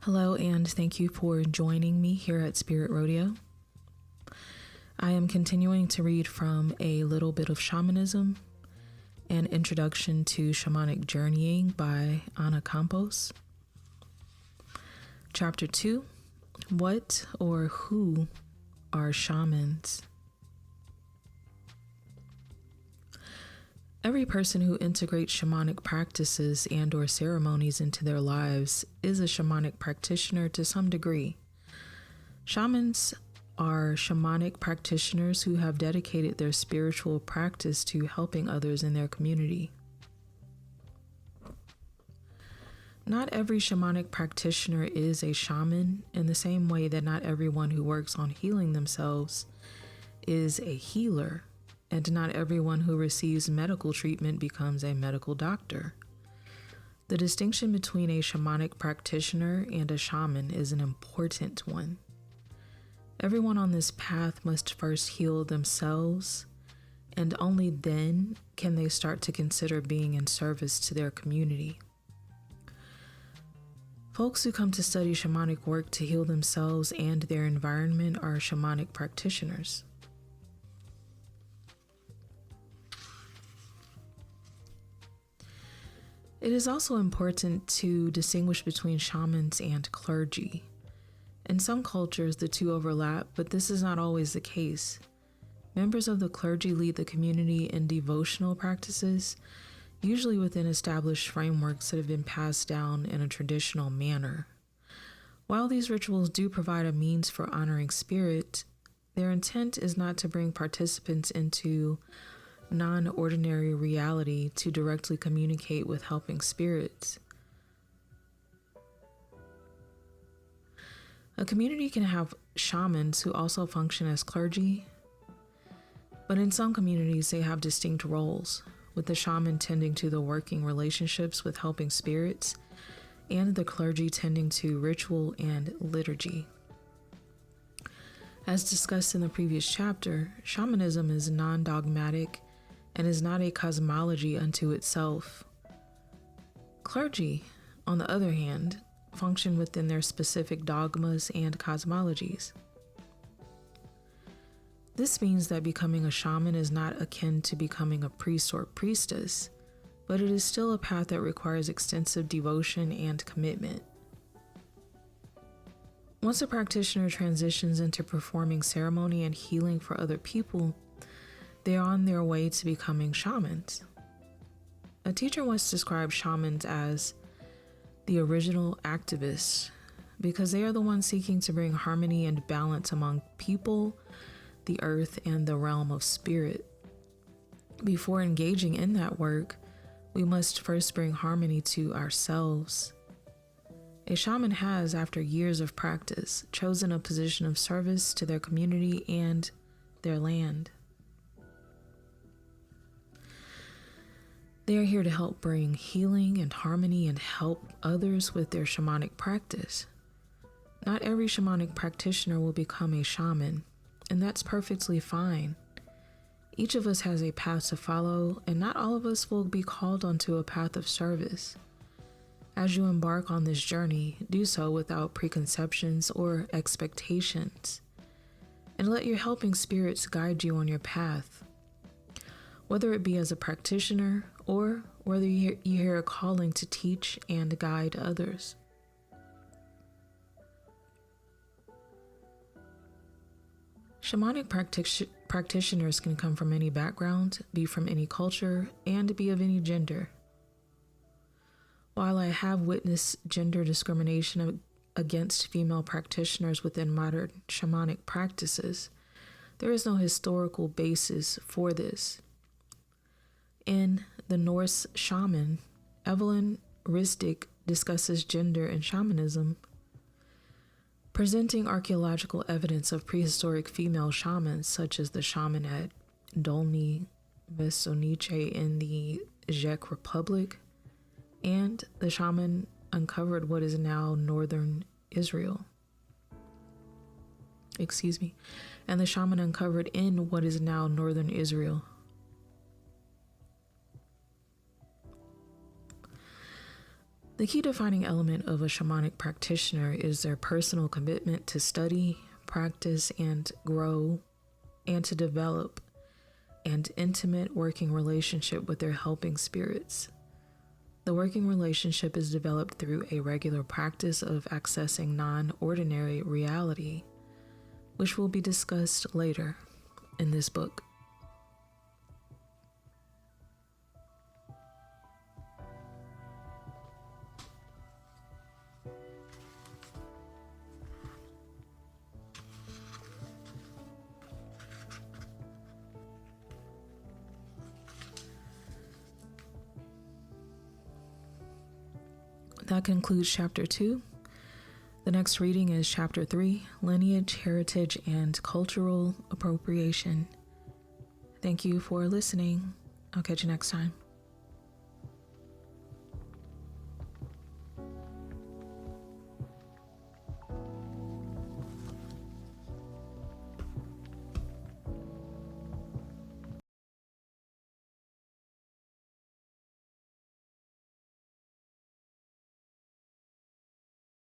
Hello, and thank you for joining me here at Spirit Rodeo. I am continuing to read from A Little Bit of Shamanism, an introduction to shamanic journeying by Ana Campos. Chapter 2, What or Who are Shamans? Every person who integrates shamanic practices and or ceremonies into their lives is a shamanic practitioner to some degree. Shamans are shamanic practitioners who have dedicated their spiritual practice to helping others in their community. Not every shamanic practitioner is a shaman, in the same way that not everyone who works on healing themselves is a healer. And not everyone who receives medical treatment becomes a medical doctor. The distinction between a shamanic practitioner and a shaman is an important one. Everyone on this path must first heal themselves, and only then can they start to consider being in service to their community. Folks who come to study shamanic work to heal themselves and their environment are shamanic practitioners. It is also important to distinguish between shamans and clergy. In some cultures, the two overlap, but this is not always the case. Members of the clergy lead the community in devotional practices, usually within established frameworks that have been passed down in a traditional manner. While these rituals do provide a means for honoring spirit, their intent is not to bring participants into non-ordinary reality to directly communicate with helping spirits. A community can have shamans who also function as clergy, but in some communities they have distinct roles, with the shaman tending to the working relationships with helping spirits and the clergy tending to ritual and liturgy. As discussed in the previous chapter, shamanism is non-dogmatic and is not a cosmology unto itself. Clergy, on the other hand, function within their specific dogmas and cosmologies. This means that becoming a shaman is not akin to becoming a priest or priestess, but it is still a path that requires extensive devotion and commitment. Once a practitioner transitions into performing ceremony and healing for other people, they are on their way to becoming shamans. A teacher once described shamans as the original activists because they are the ones seeking to bring harmony and balance among people, the earth, and the realm of spirit. Before engaging in that work, we must first bring harmony to ourselves. A shaman has, after years of practice, chosen a position of service to their community and their land. They are here to help bring healing and harmony and help others with their shamanic practice. Not every shamanic practitioner will become a shaman, and that's perfectly fine. Each of us has a path to follow, and not all of us will be called onto a path of service. As you embark on this journey, do so without preconceptions or expectations, and let your helping spirits guide you on your path. Whether it be as a practitioner or whether you hear a calling to teach and guide others. Shamanic practitioners can come from any background, be from any culture, and be of any gender. While I have witnessed gender discrimination against female practitioners within modern shamanic practices, there is no historical basis for this. In The Norse Shaman, Evelyn Ristic discusses gender and shamanism, presenting archaeological evidence of prehistoric female shamans, such as the shaman at Dolny Vesonice in the Czech Republic, and the shaman uncovered what is now northern Israel. And the shaman uncovered in what is now northern Israel. The key defining element of a shamanic practitioner is their personal commitment to study, practice, and grow, and to develop an intimate working relationship with their helping spirits. The working relationship is developed through a regular practice of accessing non-ordinary reality, which will be discussed later in this book. That concludes Chapter 2. The next reading is Chapter 3, Lineage, Heritage, and Cultural Appropriation. Thank you for listening. I'll catch you next time.